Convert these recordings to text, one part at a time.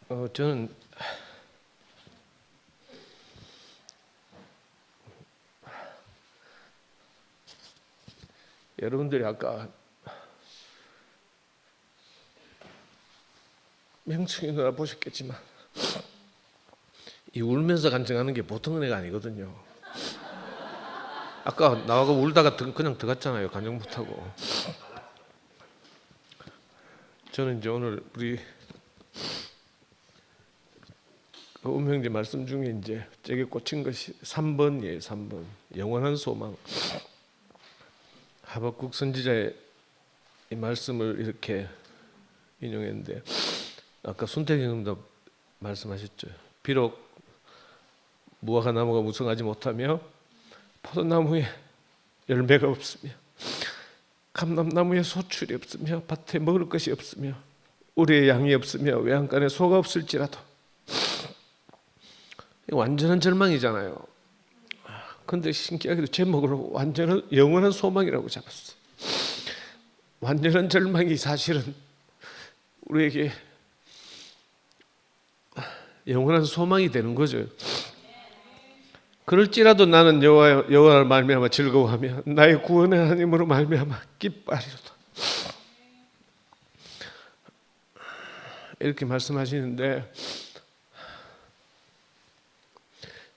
저는 여러분들이 아까 명충이 누나 보셨겠지만 이 울면서 간증하는 게 보통 애가 아니거든요. 아까 나와가 울다가 그냥 들어갔잖아요. 간증 못하고. 저는 이제 오늘 우리 음형제 말씀 중에 이제 제게 꽂힌 것이 3번이에요. 3번 영원한 소망. 하박국 선지자의 이 말씀을 이렇게 인용했는데 아까 손태경 형도 말씀하셨죠. 비록 무화과 나무가 무성하지 못하며 포도나무에 열매가 없으며 감람나무에 소출이 없으며 밭에 먹을 것이 없으며 우리의 양이 없으며 외양간에 소가 없을지라도 완전한 절망이잖아요. 그런데 신기하게도 제목을 완전한 영원한 소망이라고 잡았어. 완전한 절망이 사실은 우리에게 영원한 소망이 되는 거죠. 그럴지라도 나는 여호와를 말미암아 즐거워하며 나의 구원의 하나님으로 말미암아 기뻐하리로다. 이렇게 말씀하시는데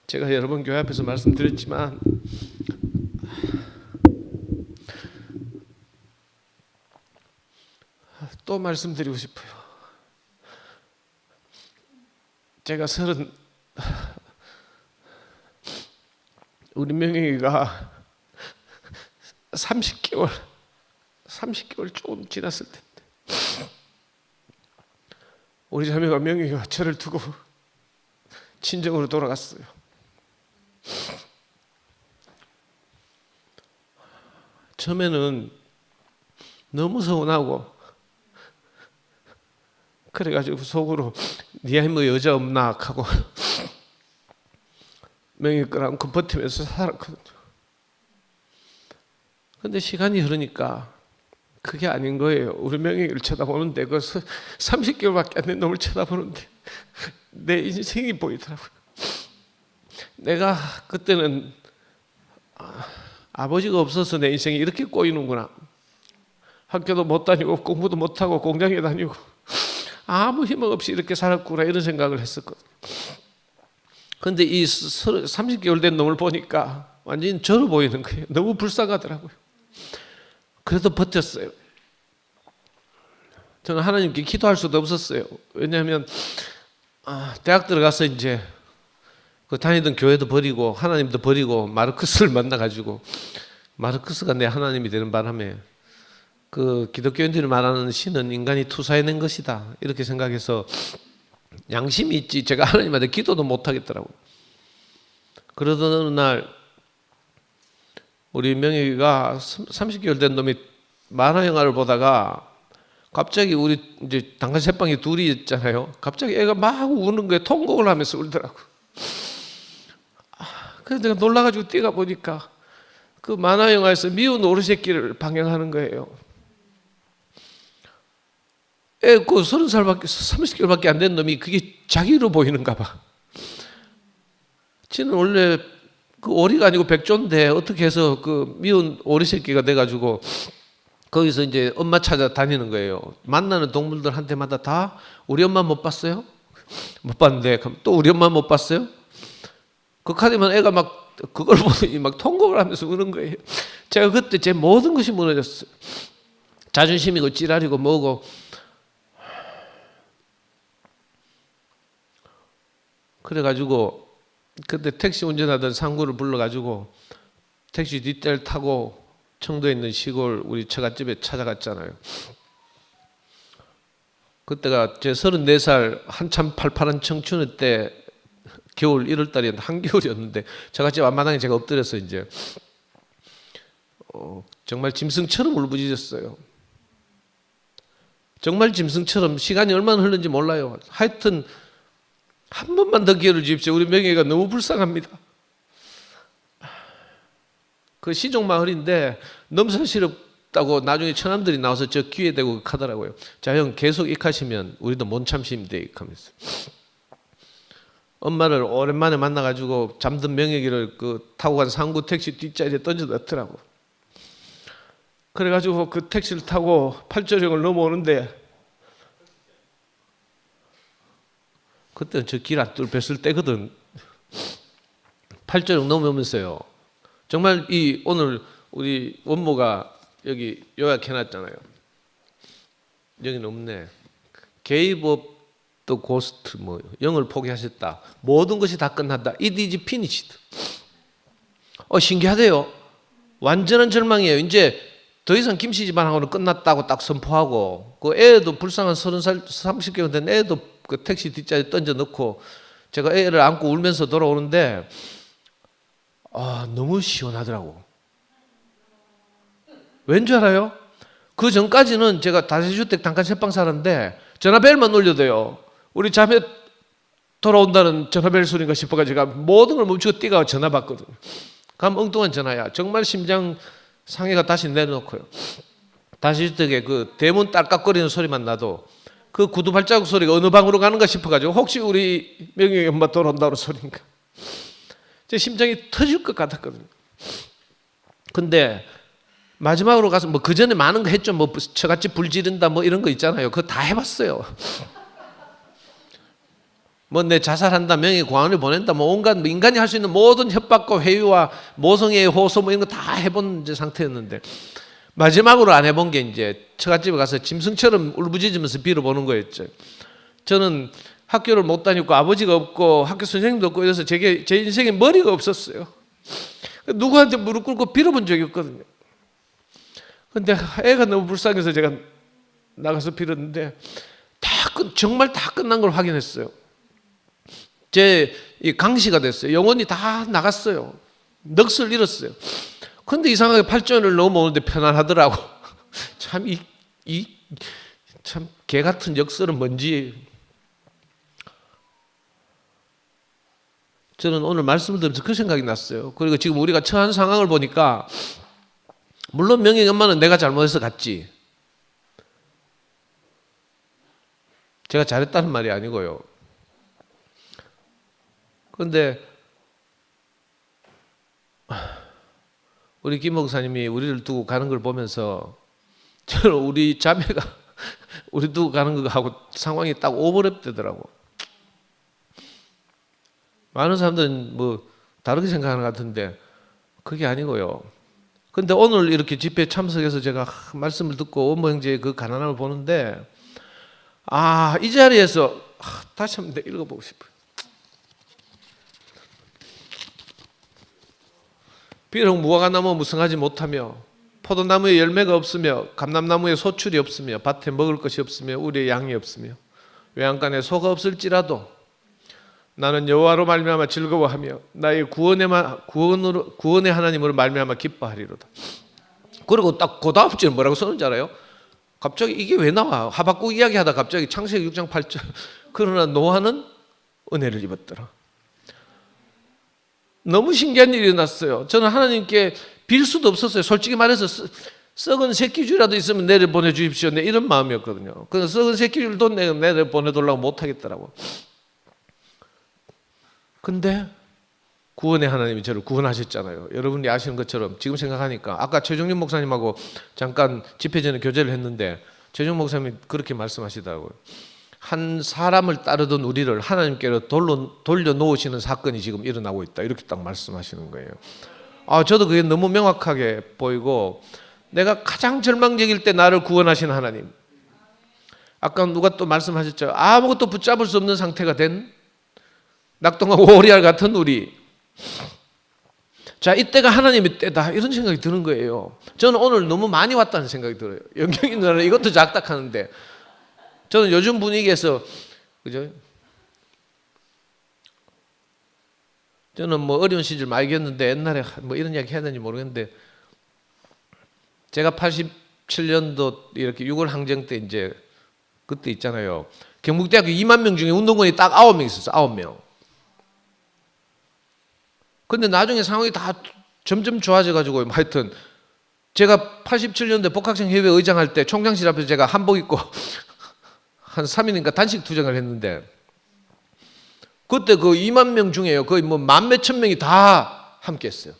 제가 여러 번 교회 앞에서 말씀드렸지만 또 말씀드리고 싶어요. 제가 우리 명희가 30개월 조금 지났을 텐데 우리 자매가 명희가 저를 두고 친정으로 돌아갔어요. 처음에는 너무 서운하고 그래가지고 속으로 네 뭐 여자 없나 하고 명희 거랑 그 버티면서 살았거든요. 근데 시간이 흐르니까 그게 아닌 거예요. 우리 명희를 쳐다보는데 그 30개월밖에 안 된 놈을 쳐다보는데 내 인생이 보이더라고요. 내가 그때는 아버지가 없어서 내 인생이 이렇게 꼬이는구나. 학교도 못 다니고 공부도 못하고 공장에 다니고 아무 희망 없이 이렇게 살았구나 이런 생각을 했었거든요. 그런데 이 30개월 된 놈을 보니까 완전히 저로 보이는 거예요. 너무 불쌍하더라고요. 그래도 버텼어요. 저는 하나님께 기도할 수도 없었어요. 왜냐하면 대학 들어가서 이제 그 다니던 교회도 버리고 하나님도 버리고 마르크스를 만나가지고 마르크스가 내 하나님이 되는 바람에 그 기독교인들이 말하는 신은 인간이 투사해낸 것이다 이렇게 생각해서 양심이 있지 제가 하나님한테 기도도 못하겠더라고요. 그러던 어느 날 우리 명희가 30개월 된 놈이 만화 영화를 보다가 갑자기 우리 이제 당근새빵이 둘이 있잖아요. 갑자기 애가 막 우는 거예요. 통곡을 하면서 울더라고요. 그래서 내가 놀라가지고 뛰어가 보니까 그 만화 영화에서 미운 오르새끼를 방영하는 거예요. 애 그 30개월밖에 안 된 놈이 그게 자기로 보이는가 봐. 지는 원래 그 오리가 아니고 백조인데 어떻게 해서 그 미운 오리 새끼가 돼가지고 거기서 이제 엄마 찾아 다니는 거예요. 만나는 동물들한테마다 다 우리 엄마 못 봤어요? 못 봤는데 그럼 또 우리 엄마 못 봤어요? 극하되면 애가 막 그걸 보더니 막 통곡을 하면서 우는 거예요. 제가 그때 제 모든 것이 무너졌어요. 자존심이고 찌라리고 뭐고. 그래가지고 그때 택시 운전하던 상구를 불러가지고 택시 뒷자리를 타고 청도에 있는 시골 우리 처갓집에 찾아갔잖아요. 그때가 제 34살 한참 팔팔한 청춘의 때 겨울 1월달이었는데 한겨울이었는데 처갓집 앞마당에 제가 엎드려서 이제 정말 짐승처럼 울부짖었어요. 정말 짐승처럼 시간이 얼마나 흘렀는지 몰라요. 하여튼 한 번만 더 기회를 주십시오. 우리 명예가 너무 불쌍합니다. 그 시종 마을인데 넘사시럽 다고 나중에 처남들이 나와서 저 귀에 대고 하더라고요. 자, 형 계속 익하시면 우리도 못 참습니다. 하면서. 엄마를 오랜만에 만나가지고 잠든 명예기를 그 타고 간 상구 택시 뒷자리에 던져 넣더라고. 그래가지고 그 택시를 타고 팔조령을 넘어오는데 그때는 저 길 안 뚫렸을 때거든. 팔조령 넘어오면서요. 정말 이 오늘 우리 원모가 여기 요약해놨잖아요. 여기는 없네. Gave up the ghost, 뭐 영을 포기하셨다. 모든 것이 다 끝났다. It is finished. 신기하대요. 완전한 절망이에요. 이제 더 이상 김씨 집안하고는 끝났다고 딱 선포하고, 그 애도 불쌍한 30살, 30개월 된 애도 그 택시 뒷자리에 던져 넣고, 제가 애를 안고 울면서 돌아오는데, 너무 시원하더라고. 왠 줄 알아요? 그 전까지는 제가 다세주택 단칸 세방 살았는데 전화벨만 울려도요, 우리 자매 돌아온다는 전화벨 소리인가 싶어가지고 제가 모든 걸 멈추고 뛰어가 전화 받거든요. 그럼 엉뚱한 전화야. 정말 심장 상해가 다시 내려놓고요. 다세주택에 그 대문 딸깍거리는 소리만 나도 그 구두 발자국 소리가 어느 방으로 가는가 싶어가지고 혹시 우리 명영이 엄마 돌아온다는 소리인가. 제 심장이 터질 것 같았거든요. 근데 마지막으로 가서 뭐 그 전에 많은 거 했죠. 뭐 저같이 불 지른다 뭐 이런 거 있잖아요. 그거 다 해봤어요. 뭐 내 자살한다, 명예 공안을 보낸다, 뭐 온갖 인간이 할 수 있는 모든 협박과 회유와 모성애의 호소 뭐 이런 거 다 해본 상태였는데 마지막으로 안 해본 게 이제 처갓집에 가서 짐승처럼 울부짖으면서 빌어보는 거였죠. 저는 학교를 못 다녔고 아버지가 없고 학교 선생님도 없고 이래서 제 인생에 머리가 없었어요. 누구한테 무릎 꿇고 빌어본 적이 없거든요. 근데 애가 너무 불쌍해서 제가 나가서 빌었는데 정말 다 끝난 걸 확인했어요. 제 이 강시가 됐어요. 영혼이 다 나갔어요. 넋을 잃었어요. 근데 이상하게 팔전을 넘어오는데 편안하더라고. 참 참 개 같은 역설은 뭔지. 저는 오늘 말씀을 들으면서 그 생각이 났어요. 그리고 지금 우리가 처한 상황을 보니까 물론 명예 엄마는 내가 잘못해서 갔지. 제가 잘했다는 말이 아니고요. 그런데 우리 김 목사님이 우리를 두고 가는 걸 보면서 저는 우리 자매가 우리 두고 가는 거하고 상황이 딱 오버랩되더라고. 많은 사람들은 뭐 다르게 생각하는 것 같은데 그게 아니고요. 근데 오늘 이렇게 집회에 참석해서 제가 말씀을 듣고 원모 형제의 그 가난함을 보는데 이 자리에서 다시 한번 읽어보고 싶어요. 비록 무화과나무 무성하지 못하며 포도나무에 열매가 없으며 감람나무에 소출이 없으며 밭에 먹을 것이 없으며 우리의 양이 없으며 외양간에 소가 없을지라도 나는 여호와로 말미암아 즐거워하며 나의 구원의 하나님으로 말미암아 기뻐하리로다. 그리고 딱 그 다음 주에 뭐라고 썼는지 알아요? 갑자기 이게 왜 나와? 하박국 이야기하다 갑자기 창세기 6장 8절 그러나 노아는 은혜를 입었더라. 너무 신기한 일이 일어났어요. 저는 하나님께 빌 수도 없었어요. 솔직히 말해서 썩은 새끼줄이라도 있으면 내려 보내주십시오. 네, 이런 마음이었거든요. 그 썩은 새끼줄도 내려 보내달라고 못하겠더라고. 근데 구원의 하나님이 저를 구원하셨잖아요. 여러분이 아시는 것처럼 지금 생각하니까 아까 최종윤 목사님하고 잠깐 집회 전에 교제를 했는데 최종윤 목사님이 그렇게 말씀하시더라고요. 한 사람을 따르던 우리를 하나님께로 돌려놓으시는 사건이 지금 일어나고 있다. 이렇게 딱 말씀하시는 거예요. 저도 그게 너무 명확하게 보이고 내가 가장 절망적일 때 나를 구원하신 하나님. 아까 누가 또 말씀하셨죠. 아무것도 붙잡을 수 없는 상태가 된 낙동하고 오리알 같은 우리. 자, 이때가 하나님의 때다. 이런 생각이 드는 거예요. 저는 오늘 너무 많이 왔다는 생각이 들어요. 영경이 누나는 이것도 작작하는데 저는 요즘 분위기에서 그죠? 저는 뭐 어려운 시절 많이 겪었는데 옛날에 뭐 이런 이야기 해야 되는지 모르겠는데 제가 87년도 이렇게 6월 항쟁 때 이제 그때 있잖아요. 경북대학교 2만 명 중에 운동권이 딱 9명 있었어요. 9명. 근데 나중에 상황이 다 점점 좋아져 가지고 하여튼 제가 87년대 복학생 협의회 의장할 때 총장실 앞에서 제가 한복 입고 한 3일인가 단식 투쟁을 했는데, 그때 그 2만 명 중에요, 거의 뭐 만 몇천 명이 다 함께 했어요.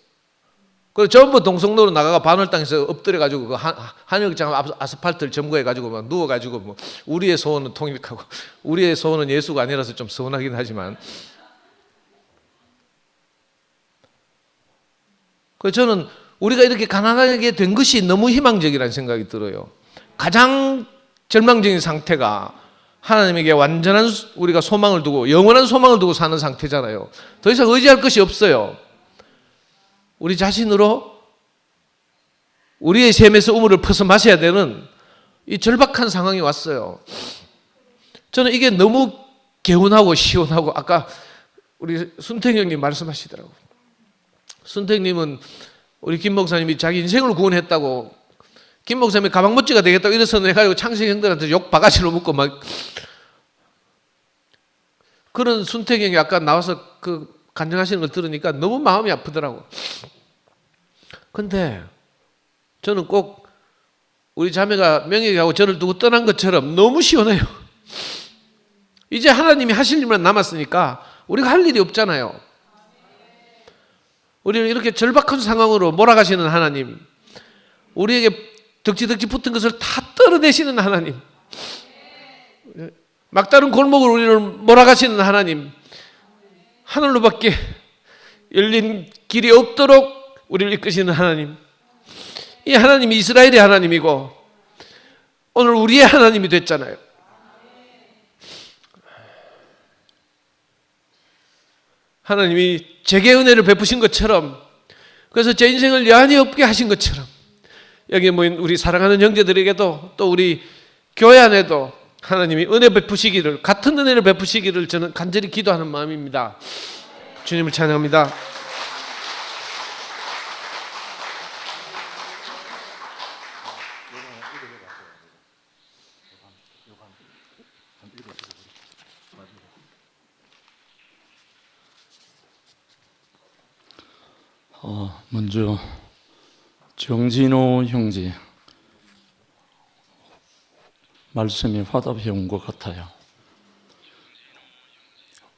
그리고 전부 동성로로 나가가 반월 땅에서 엎드려가지고 그 한일장 아스팔트를 점거해가지고 막 누워가지고 뭐 우리의 소원은 통일하고 우리의 소원은 예수가 아니라서 좀 서운하긴 하지만, 그래서 저는 우리가 이렇게 가난하게 된 것이 너무 희망적이라는 생각이 들어요. 가장 절망적인 상태가 하나님에게 완전한 우리가 소망을 두고 영원한 소망을 두고 사는 상태잖아요. 더 이상 의지할 것이 없어요. 우리 자신으로 우리의 샘에서 우물을 퍼서 마셔야 되는 이 절박한 상황이 왔어요. 저는 이게 너무 개운하고 시원하고, 아까 우리 순택 형님 말씀하시더라고요. 순택 님은 우리 김 목사님이 자기 인생을 구원했다고, 김 목사님이 가방못지가 되겠다고 이래서 해가지고 창세 형들한테 욕 바가지로 묻고 막, 그런 순택 형이 아까 나와서 그 간증하시는 걸 들으니까 너무 마음이 아프더라고. 근데 저는 꼭 우리 자매가 명예하고 저를 두고 떠난 것처럼 너무 시원해요. 이제 하나님이 하실 일만 남았으니까 우리가 할 일이 없잖아요. 우리는 이렇게 절박한 상황으로 몰아가시는 하나님, 우리에게 덕지덕지 붙은 것을 다 떨어내시는 하나님, 막다른 골목으로 우리를 몰아가시는 하나님, 하늘로밖에 열린 길이 없도록 우리를 이끄시는 하나님, 이 하나님이 이스라엘의 하나님이고 오늘 우리의 하나님이 됐잖아요. 하나님이 제게 은혜를 베푸신 것처럼, 그래서 제 인생을 여한이 없게 하신 것처럼 여기 모인 우리 사랑하는 형제들에게도 또 우리 교회 안에도 하나님이 은혜 베푸시기를, 같은 은혜를 베푸시기를 저는 간절히 기도하는 마음입니다. 주님을 찬양합니다. 먼저 정진호 형제 말씀이 화답해 온 것 같아요.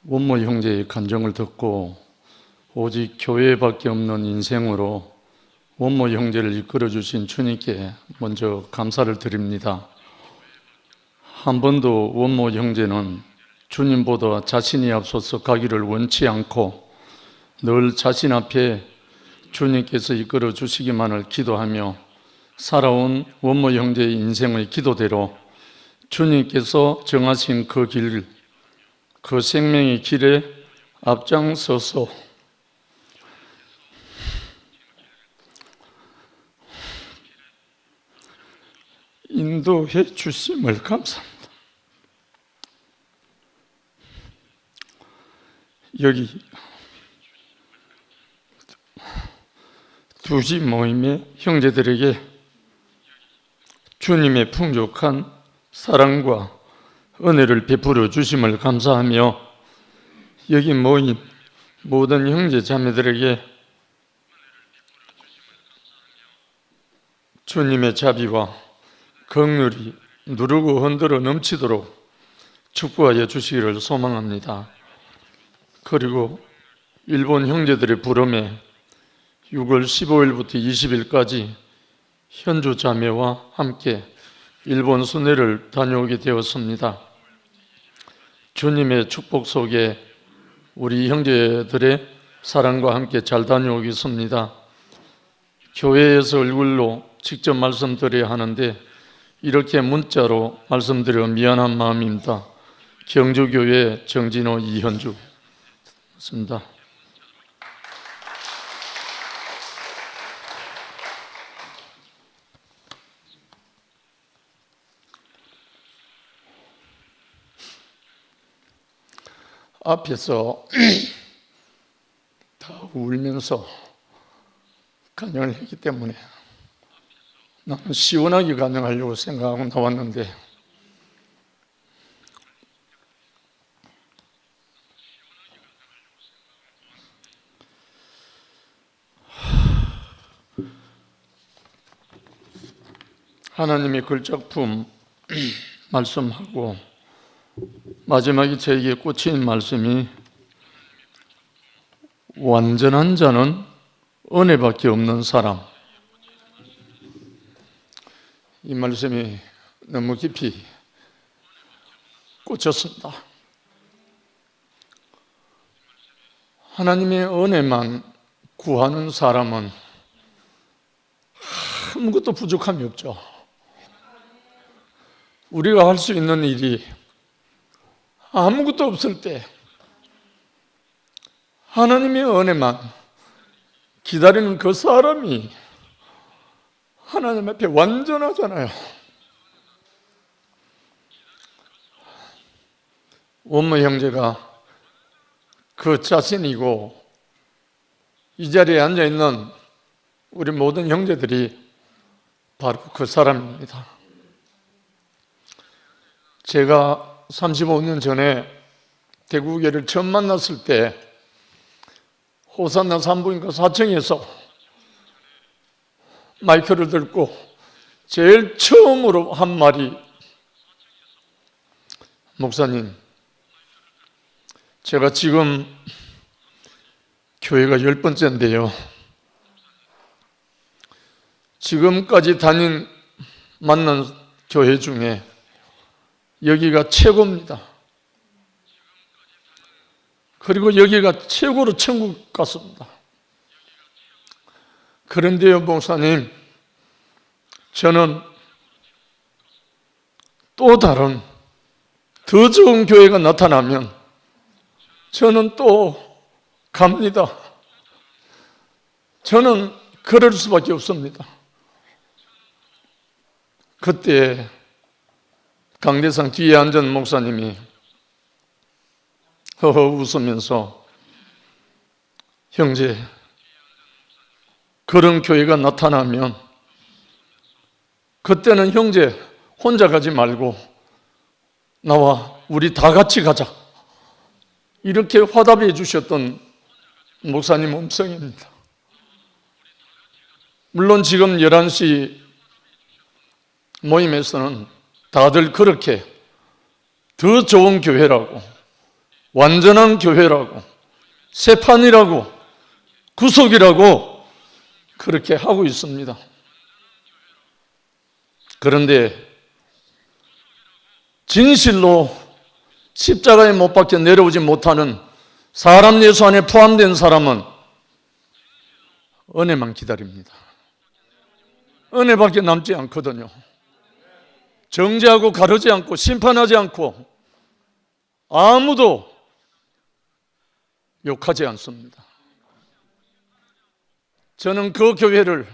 원모 형제의 간증을 듣고 오직 교회밖에 없는 인생으로 원모 형제를 이끌어 주신 주님께 먼저 감사를 드립니다. 한 번도 원모 형제는 주님보다 자신이 앞서서 가기를 원치 않고 늘 자신 앞에 주님께서 이끌어 주시기만을 기도하며 살아온 원모 형제의 인생의 기도대로 주님께서 정하신 그 길, 그 생명의 길에 앞장서서 인도해 주심을 감사합니다. 여기 두지 모임의 형제들에게 주님의 풍족한 사랑과 은혜를 베풀어 주심을 감사하며 여기 모인 모든 형제 자매들에게 주님의 자비와 긍휼이 누르고 흔들어 넘치도록 축복하여 주시기를 소망합니다. 그리고 일본 형제들의 부름에 6월 15일부터 20일까지 현주 자매와 함께 일본 순회를 다녀오게 되었습니다. 주님의 축복 속에 우리 형제들의 사랑과 함께 잘 다녀오겠습니다. 교회에서 얼굴로 직접 말씀드려야 하는데 이렇게 문자로 말씀드려 미안한 마음입니다. 경주교회 정진호 이현주 맞습니다. 앞에서 다 울면서 간증을 했기 때문에 나는 시원하게 간증하려고 생각하고 나왔는데 하나님의 글작품 말씀하고 마지막에 저에게 꽂힌 말씀이 완전한 자는 은혜밖에 없는 사람. 이 말씀이 너무 깊이 꽂혔습니다. 하나님의 은혜만 구하는 사람은 아무것도 부족함이 없죠. 우리가 할 수 있는 일이 아무것도 없을 때 하나님의 은혜만 기다리는 그 사람이 하나님 앞에 완전하잖아요. 원모 형제가 그 자신이고 이 자리에 앉아있는 우리 모든 형제들이 바로 그 사람입니다. 제가 35년 전에 대구교회를 처음 만났을 때 호산나 산부인과 4층에서 마이크를 들고 제일 처음으로 한 말이, 목사님, 제가 지금 교회가 10번째인데요. 지금까지 만난 교회 중에 여기가 최고입니다. 그리고 여기가 최고로 천국 같습니다. 그런데요, 목사님, 저는 또 다른 더 좋은 교회가 나타나면 저는 또 갑니다. 저는 그럴 수밖에 없습니다. 그때 강대상 뒤에 앉은 목사님이 허허 웃으면서, 형제, 그런 교회가 나타나면 그때는 형제 혼자 가지 말고 나와 우리 다 같이 가자, 이렇게 화답해 주셨던 목사님 음성입니다. 물론 지금 11시 모임에서는 다들 그렇게 더 좋은 교회라고, 완전한 교회라고, 새판이라고, 구속이라고 그렇게 하고 있습니다. 그런데 진실로 십자가에 못 박혀 내려오지 못하는 사람 예수 안에 포함된 사람은 은혜만 기다립니다. 은혜밖에 남지 않거든요. 정죄하고 가르지 않고 심판하지 않고 아무도 욕하지 않습니다. 저는 그 교회를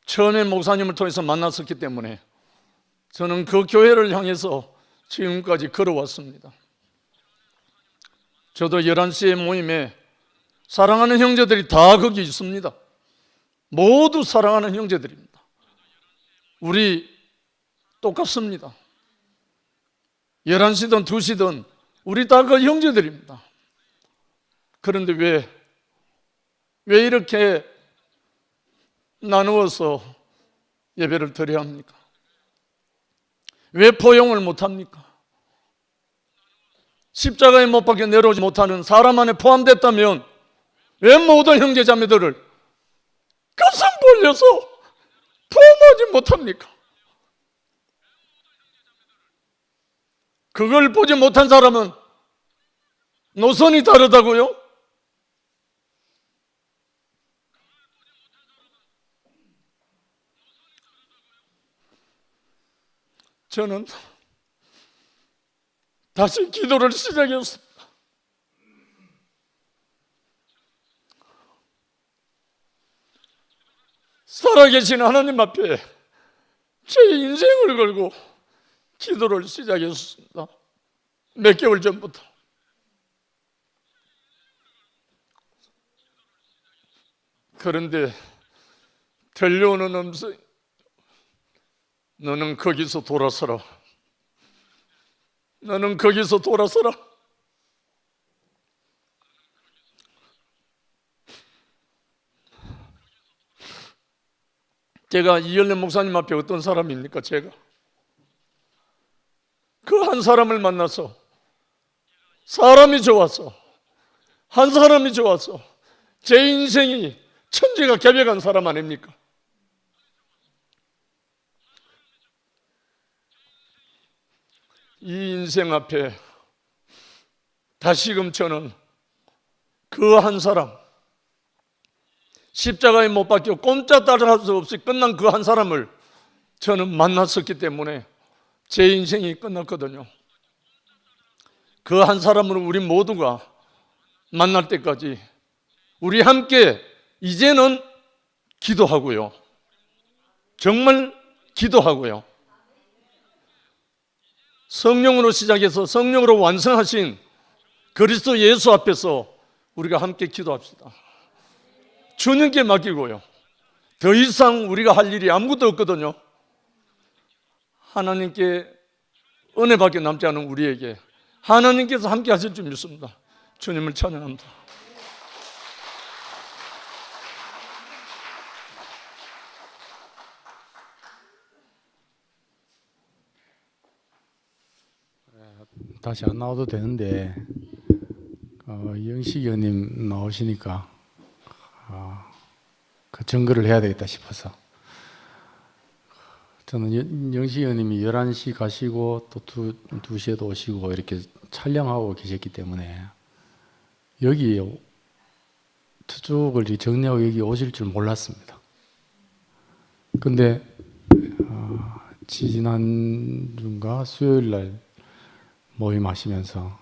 처음에 목사님을 통해서 만났었기 때문에 저는 그 교회를 향해서 지금까지 걸어왔습니다. 저도 11시의 모임에 사랑하는 형제들이 다 거기 있습니다. 모두 사랑하는 형제들입니다. 우리 똑같습니다. 11시든 2시든 우리 다 그 형제들입니다. 그런데 왜 이렇게 나누어서 예배를 드려야 합니까? 왜 포용을 못합니까? 십자가에 못 박혀 내려오지 못하는 사람 안에 포함됐다면 왜 모든 형제자매들을 가슴 벌려서 포함하지 못합니까? 그걸 보지 못한 사람은 노선이 다르다고요? 저는 다시 기도를 시작했습니다. 살아계신 하나님 앞에 제 인생을 걸고 기도를 시작했습니다. 몇 개월 전부터. 그런데 들려오는 음성이, 너는 거기서 돌아서라. 너는 거기서 돌아서라. 제가 이열래 목사님 앞에 어떤 사람입니까? 제가 그 한 사람을 만나서 사람이 좋아서, 한 사람이 좋아서 제 인생이 천지가 개벽한 사람 아닙니까? 이 인생 앞에 다시금 저는 그 한 사람, 십자가에 못 박혀 꼼짝달할 수 없이 끝난 그 한 사람을 저는 만났었기 때문에 제 인생이 끝났거든요. 그 한 사람을 우리 모두가 만날 때까지 우리 함께 이제는 기도하고요. 정말 기도하고요. 성령으로 시작해서 성령으로 완성하신 그리스도 예수 앞에서 우리가 함께 기도합시다. 주님께 맡기고요. 더 이상 우리가 할 일이 아무것도 없거든요. 하나님께 은혜밖에 남지 않은 우리에게 하나님께서 함께 하실 줄 믿습니다. 주님을 찬양합니다. 다시 안 나와도 되는데 영식 의원님 나오시니까 그 증거를 해야 되겠다 싶어서 저는 영식 의원님이 11시 가시고 또 2시에도 오시고 이렇게 촬영하고 계셨기 때문에 여기 저쪽을 정리하고 여기 오실 줄 몰랐습니다. 근데 지난주인가 수요일 날 모임하시면서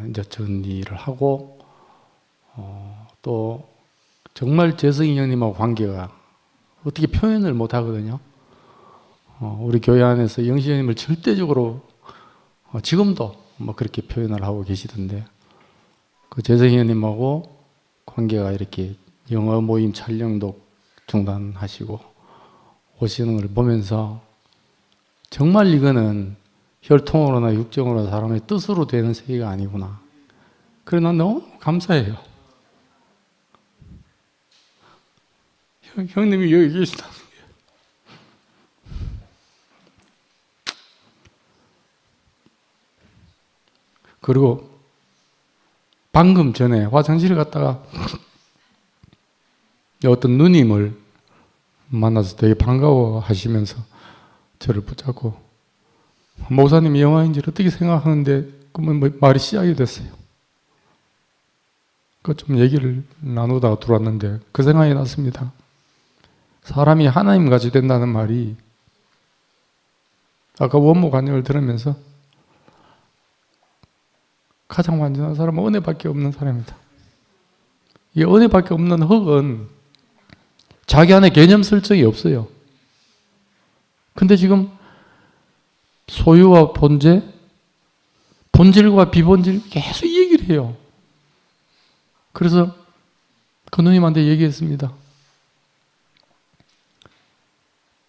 이제 정리를 하고 또 정말 재성이 형님하고 관계가 어떻게 표현을 못 하거든요. 우리 교회 안에서 영식 형님을 절대적으로 지금도 뭐 그렇게 표현을 하고 계시던데 그 재성이 형님하고 관계가 이렇게 영어 모임 촬영도 중단하시고 오시는 걸 보면서 정말 이거는 혈통으로나 육정으로나 사람의 뜻으로 되는 세계가 아니구나. 그래 난 너무 감사해요. 형님이 여기 계시다는 게. 그리고 방금 전에 화장실 갔다가 어떤 누님을 만나서 되게 반가워 하시면서 저를 붙잡고 목사님이 영화인지를 어떻게 생각하는데 그러면 말이 시작이 됐어요. 그 좀 얘기를 나누다가 들어왔는데 그 생각이 났습니다. 사람이 하나님같이 된다는 말이 아까 원모 간증을 들으면서 가장 완전한 사람은 은혜밖에 없는 사람이다. 이 은혜밖에 없는 흙은 자기 안에 개념 설정이 없어요. 근데 지금 소유와 본질, 본질과 비본질 계속 이 얘기를 해요. 그래서 그 누님한테 얘기했습니다.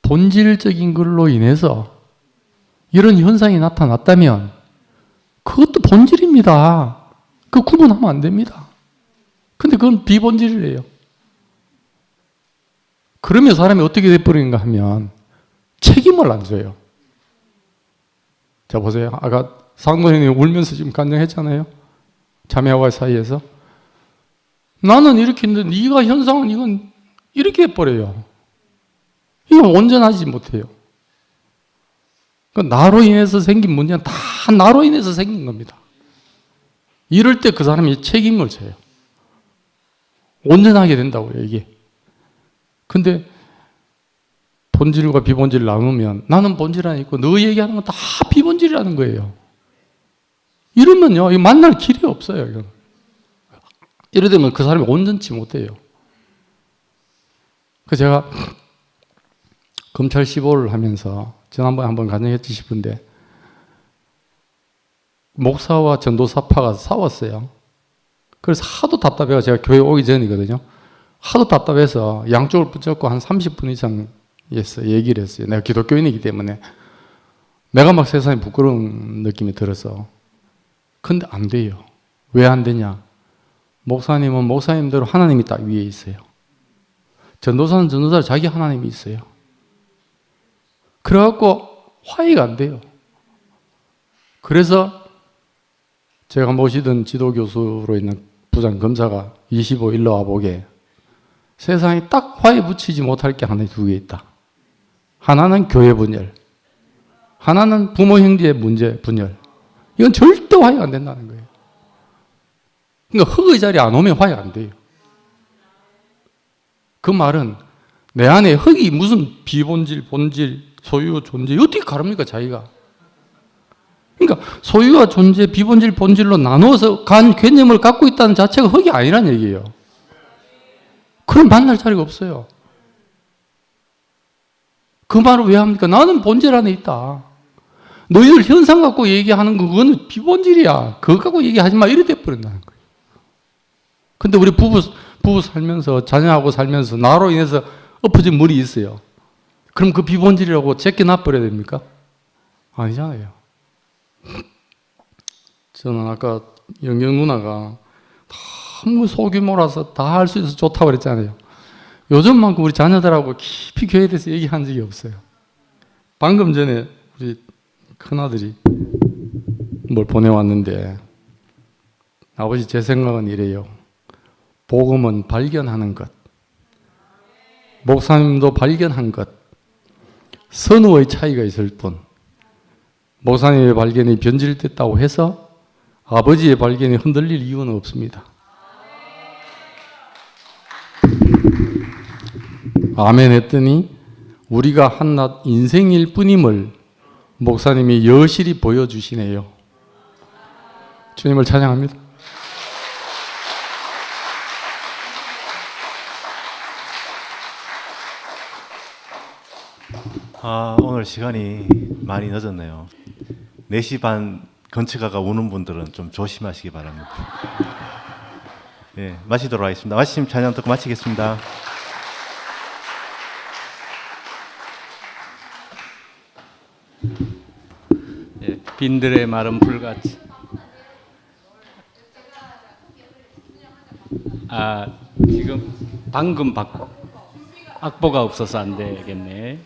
본질적인 걸로 인해서 이런 현상이 나타났다면 그것도 본질입니다. 그 구분하면 안 됩니다. 근데 그건 비본질이래요. 그러면 사람이 어떻게 돼버리는가 하면 책임을 안 져요. 자 보세요. 아까 상도님이 울면서 지금 간증했잖아요. 자매와 사이에서. 나는 이렇게 했는데 네가 현상은 이건 이렇게 해버려요. 이건 온전하지 못해요. 나로 인해서 생긴 문제는 다 나로 인해서 생긴 겁니다. 이럴 때 그 사람이 책임을 져요. 온전하게 된다고요, 이게. 근데 본질과 비본질을 나누면 나는 본질 안에 있고 너 얘기하는 건 다 비본질이라는 거예요. 이러면요, 만날 길이 없어요. 이건. 이러되면 그 사람이 온전치 못해요. 그래서 제가 검찰 15를 하면서 지난번에 한번 간증했지 싶은데 목사와 전도사파가 싸웠어요. 그래서 하도 답답해서 제가 교회 오기 전이거든요. 하도 답답해서 양쪽을 붙잡고 한 30분 이상 얘기를 했어요. 내가 기독교인이기 때문에 내가 막 세상에 부끄러운 느낌이 들어서. 근데 안 돼요. 왜 안 되냐? 목사님은 목사님대로 하나님이 딱 위에 있어요. 전도사는 전도사 자기 하나님이 있어요. 그래갖고 화해가 안 돼요. 그래서 제가 모시던 지도교수로 있는 부장 검사가 25 일로 와보게 세상에 딱 화해 붙이지 못할 게 하나 두 개 있다. 하나는 교회 분열, 하나는 부모 형제 문제 분열. 이건 절대 화해가 안 된다는 거예요. 그러니까 흙의 자리에 안 오면 화해가 안 돼요. 그 말은 내 안에 흙이 무슨 비본질, 본질, 소유, 존재 어떻게 가릅니까 자기가? 그러니까 소유와 존재, 비본질, 본질로 나누어서 간 개념을 갖고 있다는 자체가 흙이 아니란 얘기예요. 그럼 만날 자리가 없어요. 그 말을 왜 합니까? 나는 본질 안에 있다. 너희들 현상 갖고 얘기하는 거 그거는 비본질이야. 그거 갖고 얘기하지 마. 이래 돼버린다는 거예요. 근데 우리 부부 살면서 자녀하고 살면서 나로 인해서 엎어진 물이 있어요. 그럼 그 비본질이라고 제껴놔버려야 됩니까? 아니잖아요. 저는 아까 영경 누나가 너무 소규모라서 다 할 수 있어서 좋다고 그랬잖아요. 요즘만큼 우리 자녀들하고 깊이 교회에 대해서 얘기한 적이 없어요. 방금 전에 우리 큰아들이 뭘 보내왔는데 아버지 제 생각은 이래요. 복음은 발견하는 것. 목사님도 발견한 것. 선우의 차이가 있을 뿐 목사님의 발견이 변질됐다고 해서 아버지의 발견이 흔들릴 이유는 없습니다. 아멘 했더니 우리가 한낱 인생일 뿐임을 목사님이 여실히 보여주시네요. 주님을 찬양합니다. 오늘 시간이 많이 늦었네요. 4시 반 건축가가 오는 분들은 좀 조심하시기 바랍니다. 예, 마치도록 하겠습니다. 마침 찬양 듣고 마치겠습니다. 예, 빈들의 마른 불같이. 지금 방금 악보가 없어서 안 되겠네.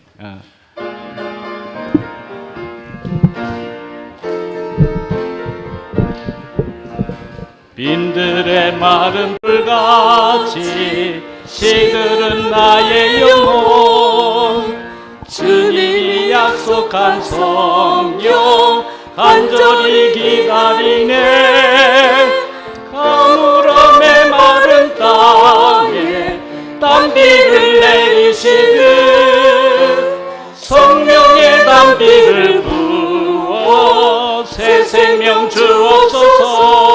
빈들의 마른 불같이 시들은 나의 영혼 주님이 약속한 성령 간절히 기다리네. 가물어 메마른 땅에 단비를 내리시듯 성령의 단비를 부어 새 생명 주옵소서.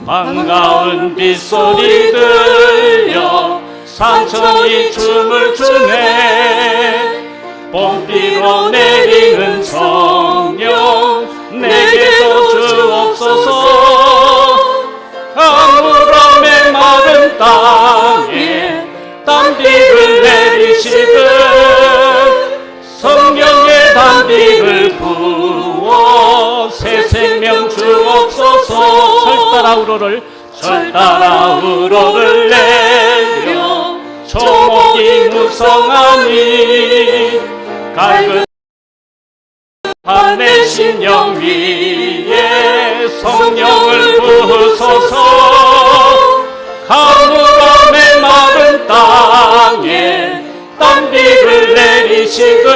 반가운 빗소리 들려 산천이 춤을 추네. 봄비로 내리는 성령 내게도 주옵소서. 가물어 메마른 땅에 단비를 내리시듯 성령의 단비를 부어 새 생명 주옵소서. 철 따라 우로를 내려 초목이 무성하니 갈근 하늘 신령 위에 성령을 부으소서. 가물어 메마른 땅에 단비를 내리시듯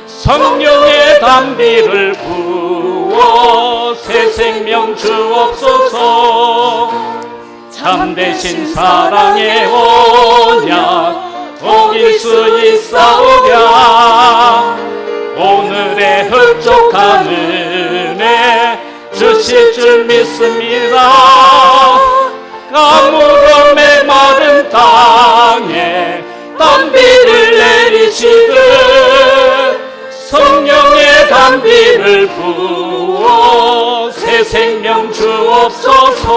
성령의 단비를 부어 새 생명 주옵소서. 참되신 사랑의 언약 어길 수 있사오랴. 오늘의 흡족한 은혜 주실 줄 믿습니다. 가물어 메마른 땅에 단비를 내리시듯 성령의 단비를 부어 새 생명 주옵소서.